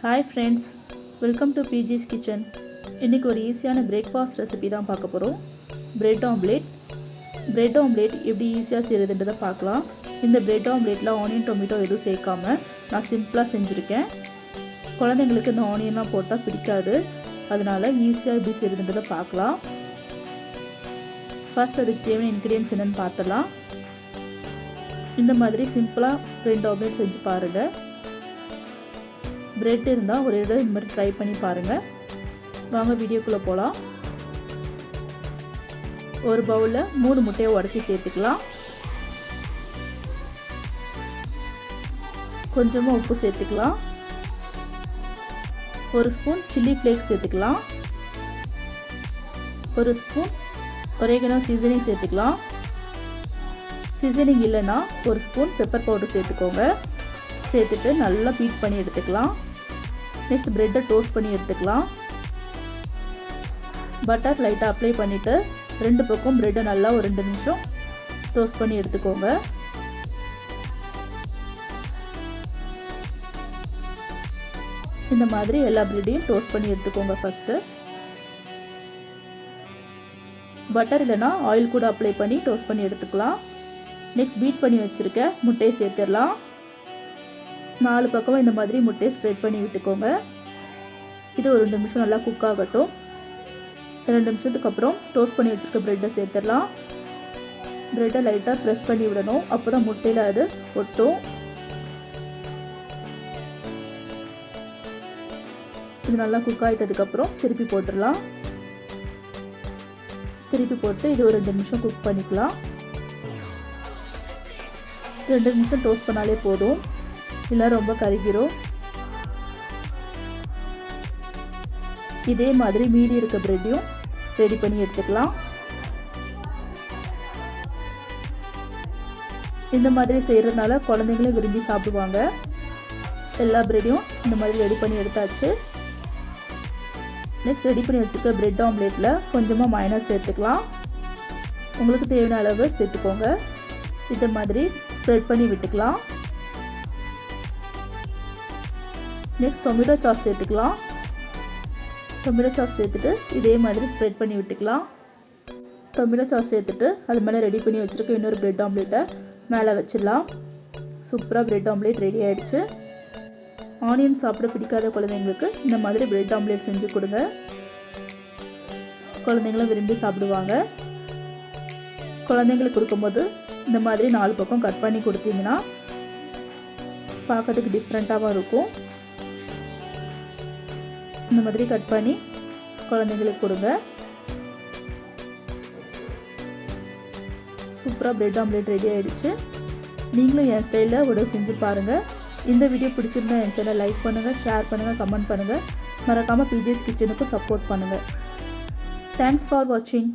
Hi friends, welcome to PG's Kitchen. இன்னைக்கு ஒரு ஈஸியான பிரேக்ஃபாஸ்ட் ரெசிபி தான் பார்க்க போகிறோம். பிரெட் ஆம்லேட் எப்படி ஈஸியாக செய்கிறதுன்றதை பார்க்கலாம். இந்த பிரெட் ஆம்லேட்டில் ஆனியன் டொமேட்டோ எதுவும் சேர்க்காம நான் சிம்பிளாக செஞ்சுருக்கேன். குழந்தைங்களுக்கு இந்த ஆனியன்லாம் போட்டால் பிடிக்காது, அதனால் ஈஸியாக எப்படி செய்கிறதுன்றதை பார்க்கலாம். ஃபர்ஸ்ட் அதுக்கு தேவையான இன்க்ரீடியன்ட்ஸ் என்னென்னு பார்த்துடலாம். இந்த மாதிரி சிம்பிளாக பிரெட் ஆம்லேட் செஞ்சு பாருங்கள். பிரெட் இருந்தால் ஒரு இடம் இந்த மாதிரி ட்ரை பண்ணி பாருங்கள். வாங்க வீடியோக்குள்ளே போகலாம். ஒரு பவுலில் 3 முட்டையை உடச்சி சேர்த்துக்கலாம். கொஞ்சமாக உப்பு சேர்த்துக்கலாம். ஒரு ஸ்பூன் சில்லி ஃப்ளேக்ஸ் சேர்த்துக்கலாம். ஒரு ஸ்பூன் ஒரேகனோ சீசனிங் சேர்த்துக்கலாம். சீசனிங் இல்லைன்னா ஒரு ஸ்பூன் பெப்பர் பவுடர் சேர்த்துக்கோங்க. சேர்த்துட்டு நல்லா பீட் பண்ணி எடுத்துக்கலாம். நெக்ஸ்ட் பிரெட்டை டோஸ்ட் பண்ணி எடுத்துக்கலாம். பட்டர் லைட்டாக அப்ளை பண்ணிவிட்டு 2 பக்கம் பிரெட்டை நல்லா ஒரு 2 நிமிஷம் டோஸ்ட் பண்ணி எடுத்துக்கோங்க. இந்த மாதிரி எல்லா பிரெட்டையும் டோஸ்ட் பண்ணி எடுத்துக்கோங்க. ஃபஸ்ட்டு பட்டர் இல்லைனா ஆயில் கூட அப்ளை பண்ணி டோஸ்ட் பண்ணி எடுத்துக்கலாம். நெக்ஸ்ட் பீட் பண்ணி வச்சுருக்க முட்டையை சேர்த்துடலாம். 4 பக்கமும் இந்த மாதிரி முட்டையை ஸ்ப்ரெட் பண்ணி விட்டுக்கோங்க. இது ஒரு 2 நிமிஷம் நல்லா குக் ஆகட்டும். 2 நிமிஷத்துக்கு அப்புறம் டோஸ்ட் பண்ணி வச்சுருக்க ப்ரெட்டை சேர்த்துடலாம். ப்ரெட்டை லைட்டாக ப்ரெஸ் பண்ணி விடணும், அப்போ தான் முட்டையில் அது ஒட்டும். இது நல்லா குக் ஆகிட்டதுக்கப்புறம் திருப்பி போட்டுடலாம். திருப்பி போட்டு இது ஒரு 2 நிமிஷம் குக் பண்ணிக்கலாம். 2 நிமிஷம் டோஸ்ட் பண்ணாலே போதும், இல்லை ரொம்ப கருகிரும். இதே மாதிரி மீதி இருக்க பிரெட்டையும் ரெடி பண்ணி எடுத்துக்கலாம். இந்த மாதிரி செய்கிறதுனால குழந்தைங்களும் விரும்பி சாப்பிடுவாங்க. எல்லா பிரெட்டையும் இந்த மாதிரி ரெடி பண்ணி எடுத்தாச்சு. நெக்ஸ்ட் ரெடி பண்ணி வச்சுருக்க பிரெட் ஆம்லேட்டில் கொஞ்சமாக மயோனைஸ் சேர்த்துக்கலாம். உங்களுக்கு தேவையான அளவு சேர்த்துக்கோங்க. இந்த மாதிரி ஸ்ப்ரெட் பண்ணி விட்டுக்கலாம். நெக்ஸ்ட் டொமேட்டோ சாஸ் சேர்த்துக்கலாம். டொமேட்டோ சாஸ் சேர்த்துட்டு இதே மாதிரி ஸ்ப்ரெட் பண்ணி விட்டுக்கலாம். டொமேட்டோ சாஸ் சேர்த்துட்டு அது மேலே ரெடி பண்ணி வச்சுருக்க இன்னொரு பிரெட் ஆம்லேட்டை மேலே வச்சிடலாம். சூப்பராக பிரெட் ஆம்லேட் ரெடி ஆகிடுச்சு. ஆனியன் சாப்பிட பிடிக்காத குழந்தைங்களுக்கு இந்த மாதிரி பிரெட் ஆம்லேட் செஞ்சு கொடுங்க. குழந்தைங்களும் விரும்பி சாப்பிடுவாங்க. குழந்தைங்களுக்கு கொடுக்கும்போது இந்த மாதிரி 4 பக்கம் கட் பண்ணி கொடுத்தீங்கன்னா பார்க்கறதுக்கு டிஃப்ரெண்ட்டாகவும் இருக்கும். இந்த மாதிரி கட் பண்ணி குழந்தைங்களுக்கு கொடுங்க. சூப்பராக பிரெட் ஆம்லேட் ரெடி ஆகிடுச்சு. நீங்களும் என் ஸ்டைலில் உடனே செஞ்சு பாருங்கள். இந்த வீடியோ பிடிச்சிருந்தா என் சேனல் லைக் பண்ணுங்கள், ஷேர் பண்ணுங்கள், கமெண்ட் பண்ணுங்கள். மறக்காமல் பிஜிஎஸ் கிச்சனுக்கு சப்போர்ட் பண்ணுங்கள். தேங்க்ஸ் ஃபார் வாட்சிங்.